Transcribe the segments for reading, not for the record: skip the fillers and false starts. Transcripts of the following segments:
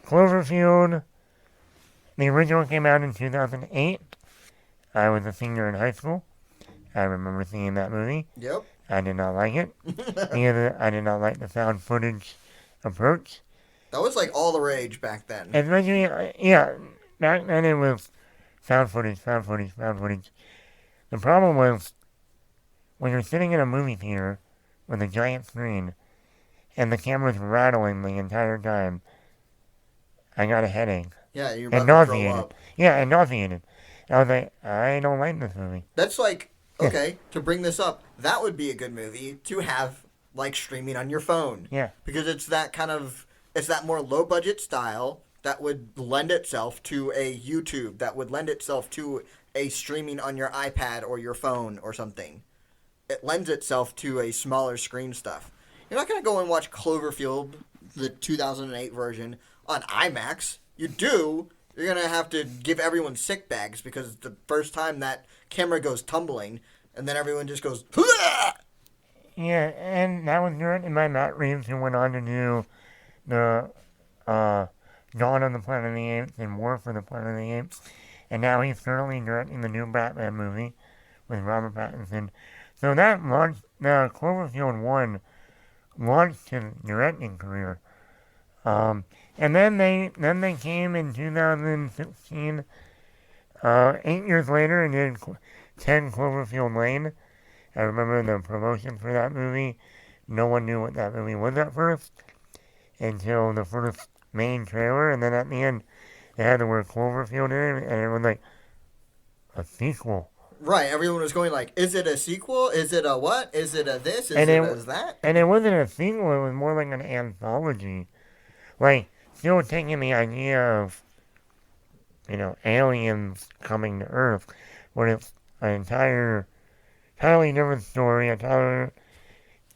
Cloverfield, the original came out in 2008. I was a senior in high school. I remember seeing that movie. Yep. I did not like it. I did not like the found footage approach. That was like all the rage back then. Especially, yeah, back then it was found footage, found footage, found footage. The problem was when you're sitting in a movie theater with a giant screen and the camera's rattling the entire time, I got a headache. Yeah, you're And about to throw nauseated. up. Yeah, and nauseated. I was like, I don't like this movie. That's like, okay, to bring this up, that would be a good movie to have like streaming on your phone. Yeah. Because it's that more low budget style that would lend itself to a YouTube, that would lend itself to a streaming on your iPad or your phone or something. It lends itself to a smaller screen stuff. You're not going to go and watch Cloverfield, the 2008 version, on IMAX. You do, you're going to have to give everyone sick bags because the first time that camera goes tumbling and then everyone just goes, "Hua!" Yeah, and that was directed by Matt Reeves, who went on to do the Dawn of the Planet of the Apes and War for the Planet of the Apes. And now he's currently directing the new Batman movie with Robert Pattinson. So that launched, Cloverfield 1 launched his directing career. And then they came in 2016, 8 years later, and did 10 Cloverfield Lane. I remember the promotion for that movie. No one knew what that movie was at first until the first main trailer, and then at the end, they had the word Cloverfield in it, and it was like a sequel. Right, everyone was going like, is it a sequel? Is it a what? Is it a this? Is And it a that? And it wasn't a sequel, it was more like an anthology. Like, still taking the idea of, aliens coming to Earth, but it's an entirely different story,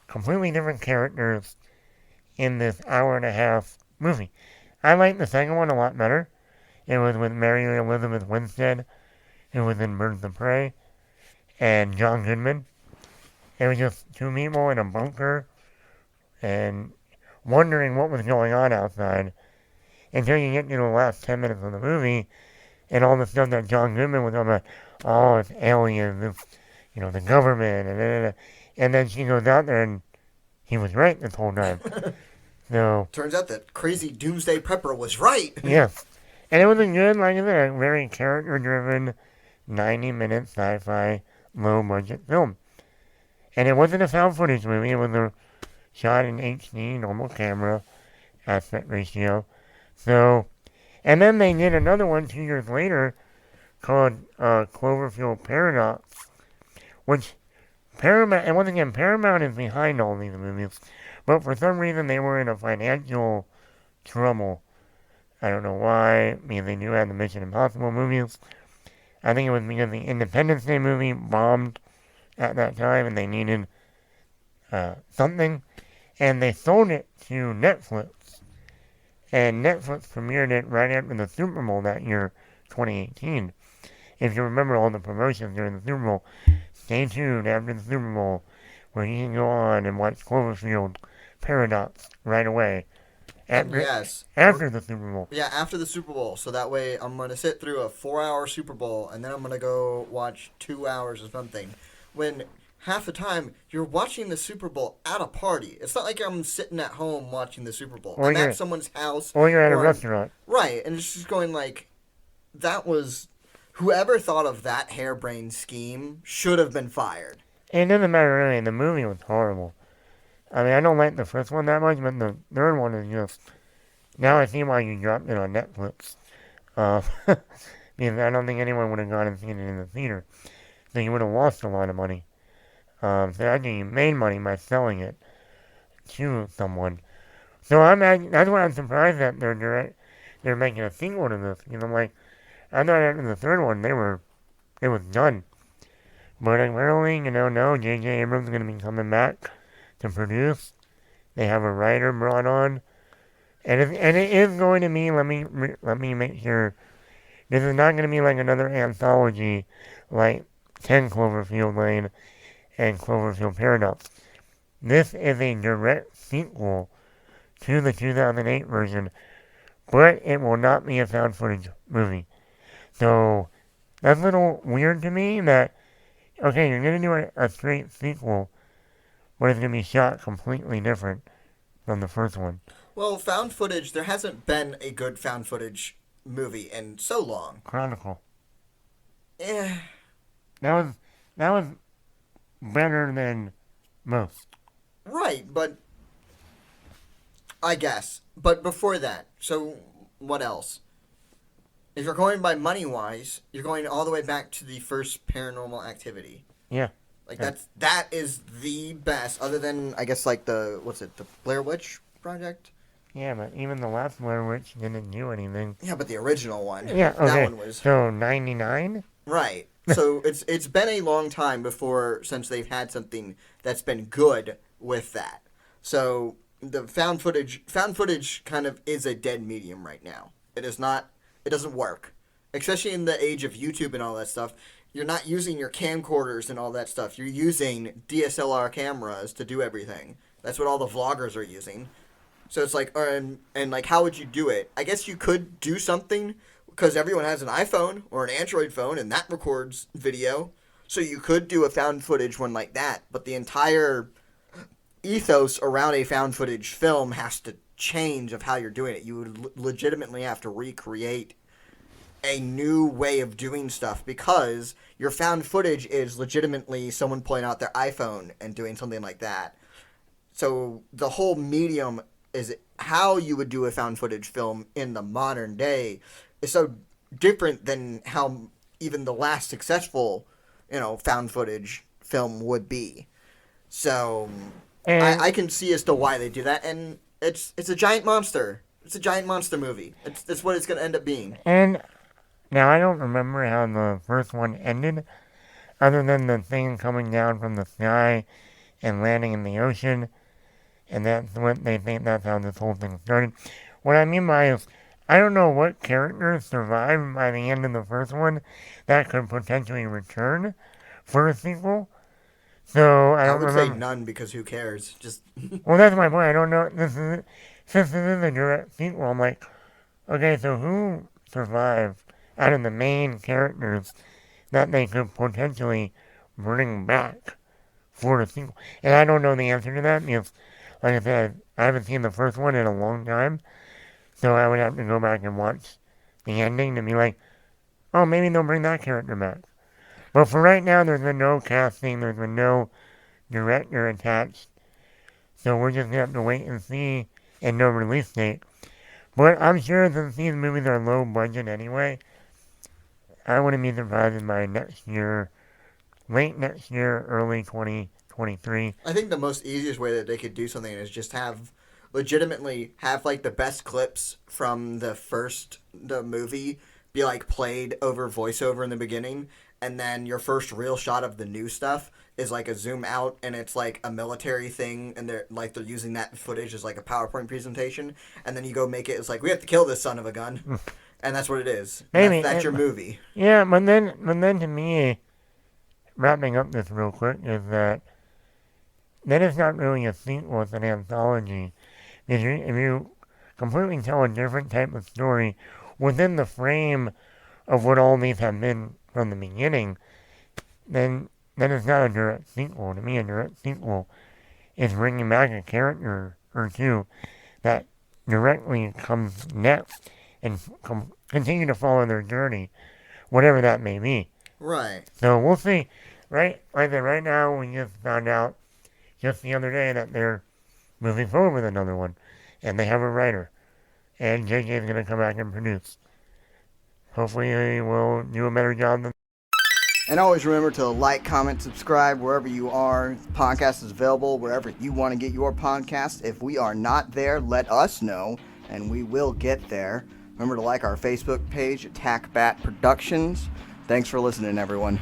completely different characters in this hour and a half movie. I like the second one a lot better. It was with Mary Elizabeth Winstead, who was in Birds of Prey, and John Goodman. It was just two people in a bunker and wondering what was going on outside until you get to the last 10 minutes of the movie and all the stuff that John Goodman was talking about. Oh, it's aliens, it's, the government, and then she goes out there and he was right this whole time. So turns out that crazy doomsday prepper was right. Yes. And it was a good, like I said, a very character-driven, 90-minute sci-fi, low-budget film. And it wasn't a found footage movie. It was a shot in HD, normal camera, aspect ratio. So, and then they did another one 2 years later called Cloverfield Paradox, which Paramount, and once again, Paramount is behind all these movies, but for some reason they were in a financial trouble. I don't know why, because they knew had the Mission Impossible movies. I think it was because the Independence Day movie bombed at that time and they needed something. And they sold it to Netflix. And Netflix premiered it right after the Super Bowl that year, 2018. If you remember all the promotions during the Super Bowl, stay tuned after the Super Bowl where you can go on and watch Cloverfield Paradox right away. After the Super Bowl. Yeah, after the Super Bowl. So that way I'm going to sit through a 4-hour Super Bowl and then I'm going to go watch 2 hours or something. When half the time you're watching the Super Bowl at a party. It's not like I'm sitting at home watching the Super Bowl. I'm at someone's house. Or you're at a restaurant. Right. And it's just going like, that was... Whoever thought of that harebrained scheme should have been fired. It doesn't matter really. The movie was horrible. I mean, I don't like the first one that much, but the third one is just... Now I see why you dropped it on Netflix. Because I don't think anyone would have gone and seen it in the theater. So you would have lost a lot of money. So actually you made money by selling it to someone. So that's why I'm surprised that they're making a sequel to this. I'm like, I thought after the third one it was done. But apparently, no, J.J. Abrams is going to be coming back to produce. They have a writer brought on. And it is going to be, let me make sure, this is not going to be like another anthology like 10 Cloverfield Lane and Cloverfield Paradox. This is a direct sequel to the 2008 version, but it will not be a found footage movie. So that's a little weird to me that, okay, you're going to do a straight sequel, but it's going to be shot completely different from the first one. Well, found footage, there hasn't been a good found footage movie in so long. Chronicle. Eh, That was that was better than most. right, but I guess. But before that, so what else? If you're going by money wise, you're going all the way back to the first Paranormal Activity. Yeah. Like Yeah. that is the best, other than I guess like the Blair Witch Project. Yeah, but even the last Blair Witch didn't do anything. Yeah, but the original one. Yeah, That okay. one was So 99? right. So it's been a long time since they've had something that's been good with that. So the found footage kind of is a dead medium right now. It is not. It doesn't work, especially in the age of YouTube and all that stuff. You're not using your camcorders and all that stuff. You're using DSLR cameras to do everything. That's what all the vloggers are using. So it's like, and like, how would you do it? I guess you could do something because everyone has an iPhone or an Android phone, and that records video. So you could do a found footage one like that, but the entire ethos around a found footage film has to change of how you're doing it. You would legitimately have to recreate a new way of doing stuff because your found footage is legitimately someone pulling out their iPhone and doing something like that. So the whole medium is how you would do a found footage film in the modern day is so different than how even the last successful, found footage film would be. So And I can see as to why they do that, and it's a giant monster. It's a giant monster movie. It's what it's going to end up being. and now I don't remember how the first one ended, other than the thing coming down from the sky and landing in the ocean, and that's what they think that's how this whole thing started. What I mean by is, I don't know what characters survived by the end of the first one that could potentially return for a sequel. So I I don't would say remember. none because who cares? Just Well, that's my point. I don't know. Since this is a direct sequel, I'm like, okay, so who survived out of the main characters that they could potentially bring back for a sequel? And I don't know the answer to that because, like I said, I haven't seen the first one in a long time, so I would have to go back and watch the ending to be like, oh, maybe they'll bring that character back. But for right now, there's been no casting, there's been no director attached, so we're just gonna have to wait and see, and no release date. But I'm sure since these movies are low budget anyway, I wouldn't be surprised if by next year, late next year, early 2023. I think the most easiest way that they could do something is just legitimately have like the best clips from the movie be like played over voiceover in the beginning, and then your first real shot of the new stuff is like a zoom out and it's like a military thing, and they're using that footage as like a PowerPoint presentation, and then you go make it, it's like we have to kill this son of a gun, and that's what it is. Maybe That's your movie. Yeah, but then to me, wrapping up this real quick is that then it's not really a sequel; it's an anthology. If you completely tell a different type of story within the frame of what all these have been from the beginning, then it's not a direct sequel. To me, a direct sequel is bringing back a character or two that directly comes next and continue to follow their journey, whatever that may be. Right. So we'll see. Right, like I said, right now we just found out just the other day that they're moving forward with another one, and they have a writer, and JJ is going to come back and produce. Hopefully, he will do a better job than. And always remember to like, comment, subscribe wherever you are. The podcast is available wherever you want to get your podcast. If we are not there, let us know, and we will get there. Remember to like our Facebook page, Attack Bat Productions. Thanks for listening, everyone.